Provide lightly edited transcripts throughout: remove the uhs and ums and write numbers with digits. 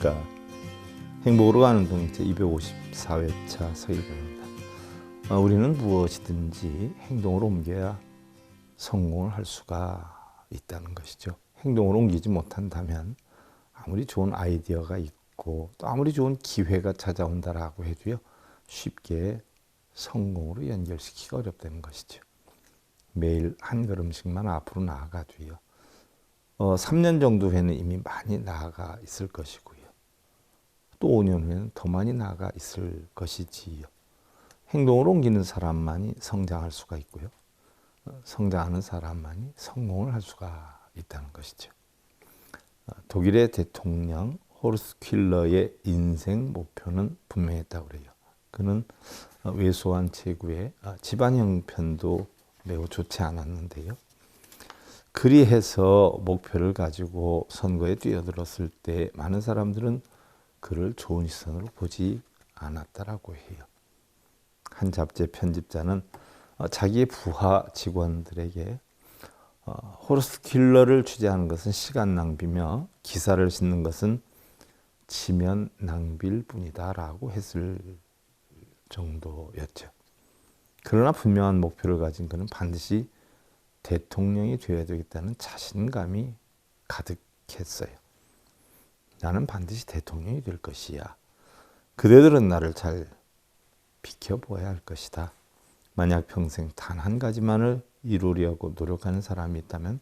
안녕하십니까. 행복으로 가는 동 제254회차 서일봉입니다. 우리는 무엇이든지 행동으로 옮겨야 성공을 할 수가 있다는 것이죠. 행동으로 옮기지 못한다면 아무리 좋은 아이디어가 있고 또 아무리 좋은 기회가 찾아온다라고 해도요, 쉽게 성공으로 연결시키기가 어렵다는 것이죠. 매일 한 걸음씩만 앞으로 나아가도요, 3년 정도 후에는 이미 많이 나아가 있을 것이고요. 또 5년 후에는 더 많이 나아가 있을 것이지요. 행동으로 옮기는 사람만이 성장할 수가 있고요. 성장하는 사람만이 성공을 할 수가 있다는 것이죠. 독일의 대통령 호르스트 킬러의 인생 목표는 분명했다고 그래요. 그는 왜소한 체구에 집안 형편도 매우 좋지 않았는데요. 그리해서 목표를 가지고 선거에 뛰어들었을 때 많은 사람들은 그를 좋은 시선으로 보지 않았다라고 해요. 한 잡지의 편집자는 자기의 부하 직원들에게 호르스트 킬러를 취재하는 것은 시간 낭비며 기사를 싣는 것은 지면 낭비일 뿐이다 라고 했을 정도였죠. 그러나 분명한 목표를 가진 그는 반드시 대통령이 되어야 되겠다는 자신감이 가득했어요. 나는 반드시 대통령이 될 것이야. 그대들은 나를 잘 비켜보아야 할 것이다. 만약 평생 단 한 가지만을 이루려고 노력하는 사람이 있다면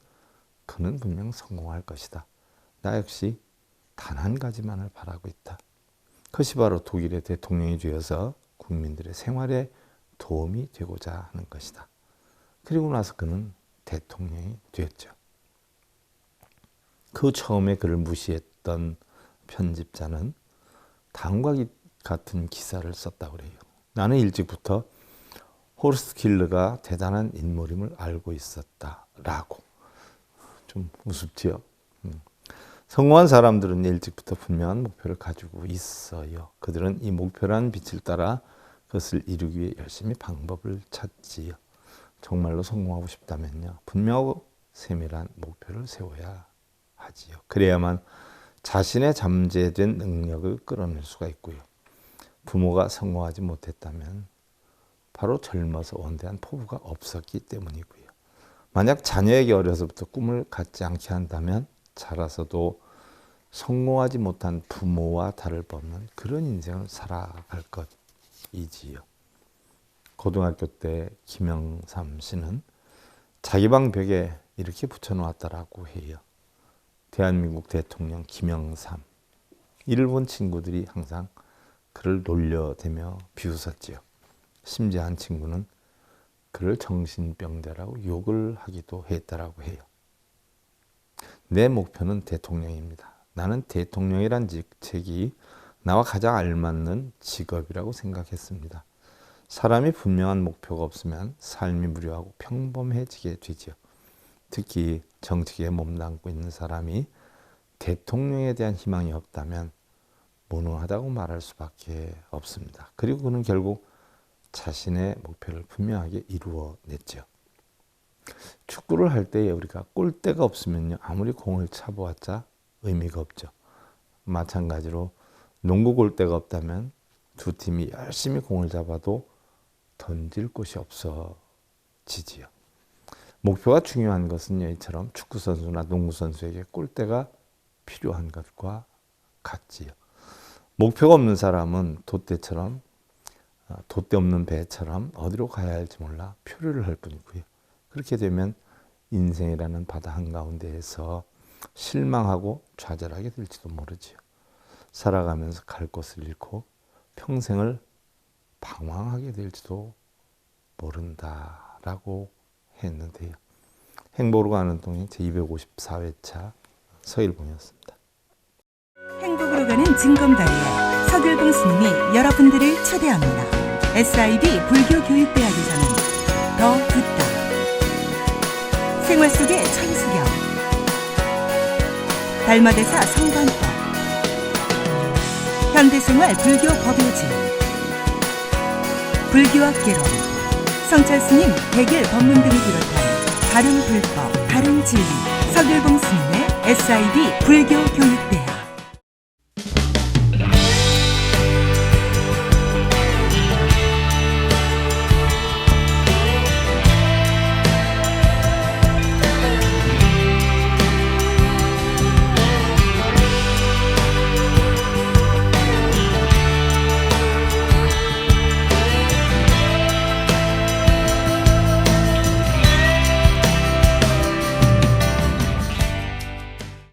그는 분명 성공할 것이다. 나 역시 단 한 가지만을 바라고 있다. 그것이 바로 독일의 대통령이 되어서 국민들의 생활에 도움이 되고자 하는 것이다. 그리고 나서 그는 대통령이 되었죠. 그 처음에 그를 무시했던 편집자는 다음과 같은 기사를 썼다고 그래요. 나는 일찍부터 호르스트 킬러가 대단한 인물임을 알고 있었다라고. 좀 우습지요. 성공한 사람들은 일찍부터 분명한 목표를 가지고 있어요. 그들은 이 목표라는 빛을 따라 그것을 이루기 위해 열심히 방법을 찾지요. 정말로 성공하고 싶다면요, 분명하고 세밀한 목표를 세워야 하지요. 그래야만 자신의 잠재된 능력을 끌어낼 수가 있고요. 부모가 성공하지 못했다면 바로 젊어서 원대한 포부가 없었기 때문이고요. 만약 자녀에게 어려서부터 꿈을 갖지 않게 한다면 자라서도 성공하지 못한 부모와 다를 바 없는 그런 인생을 살아갈 것이지요. 고등학교 때 김영삼 씨는 자기 방 벽에 이렇게 붙여놓았다라고 해요. 대한민국 대통령 김영삼. 이를 본 친구들이 항상 그를 놀려대며 비웃었지요. 심지어 한 친구는 그를 정신병자라고 욕을 하기도 했다라고 해요. 내 목표는 대통령입니다. 나는 대통령이란 직책이 나와 가장 알맞는 직업이라고 생각했습니다. 사람이 분명한 목표가 없으면 삶이 무료하고 평범해지게 되죠. 특히 정치계에 몸담고 있는 사람이 대통령에 대한 희망이 없다면 무능하다고 말할 수밖에 없습니다. 그리고 그는 결국 자신의 목표를 분명하게 이루어냈죠. 축구를 할 때 우리가 골대가 없으면요, 아무리 공을 차보았자 의미가 없죠. 마찬가지로 농구 골대가 없다면 두 팀이 열심히 공을 잡아도 던질 곳이 없어지지요. 목표가 중요한 것은요, 이처럼 축구선수나 농구선수에게 골대가 필요한 것과 같지요. 목표가 없는 사람은 돛대 없는 배처럼 어디로 가야 할지 몰라 표류를 할 뿐이고요. 그렇게 되면 인생이라는 바다 한가운데에서 실망하고 좌절하게 될지도 모르지요. 살아가면서 갈 곳을 잃고 평생을 방황하게 될지도 모른다라고 했는데요. 행복으로 가는 동행 제254회차 서일봉이었습니다. 행복으로 가는 징검다리에 서길봉 스님이 여러분들을 초대합니다. SIB 불교교육대학에서는 더 듣다, 생활 속의 천수경, 달마대사 성관법, 현대생활 불교 법요지, 불교학 개론, 성찰스님 백일 법문 등을 비롯한 바른 불법, 바른 진리, 서길봉 스님의 SIB 불교교육대